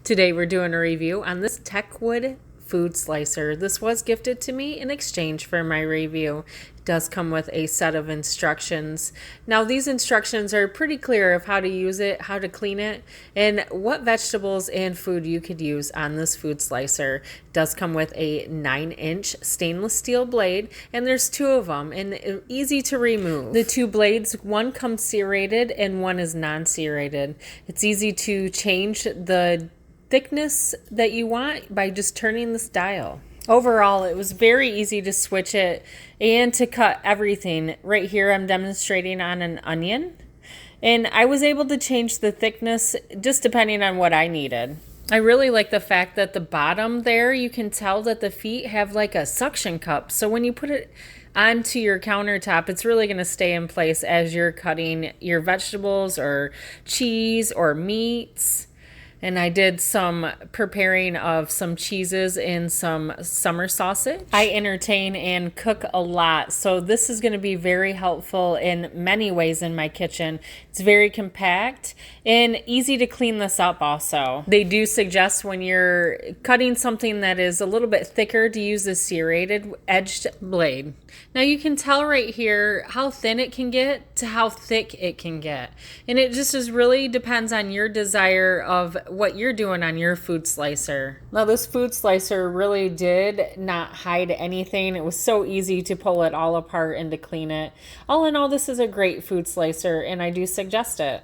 Today we're doing a review on this Techwood food slicer. This was gifted to me in exchange for my review. It does come with a set of instructions. Now these instructions are pretty clear of how to use it, how to clean it, and what vegetables and food you could use on this food slicer. It does come with a 9-inch stainless steel blade, and there's two of them and easy to remove. The two blades, one comes serrated and one is non-serrated. It's easy to change the thickness that you want by just turning this dial. Overall, it was very easy to switch it and to cut everything. Right here, I'm demonstrating on an onion, and I was able to change the thickness just depending on what I needed. I really like the fact that the bottom there, you can tell that the feet have like a suction cup. So when you put it onto your countertop, it's really going to stay in place as you're cutting your vegetables or cheese or meats. And I did some preparing of some cheeses and some summer sausage. I entertain and cook a lot, so this is going to be very helpful in many ways in my kitchen. It's very compact and easy to clean this up also. They do suggest when you're cutting something that is a little bit thicker to use a serrated edged blade. Now you can tell right here how thin it can get to how thick it can get. And it just really depends on your desire of what you're doing on your food slicer. Now this food slicer really did not hide anything. It was so easy to pull it all apart and to clean it. All in all, this is a great food slicer and I do suggest it.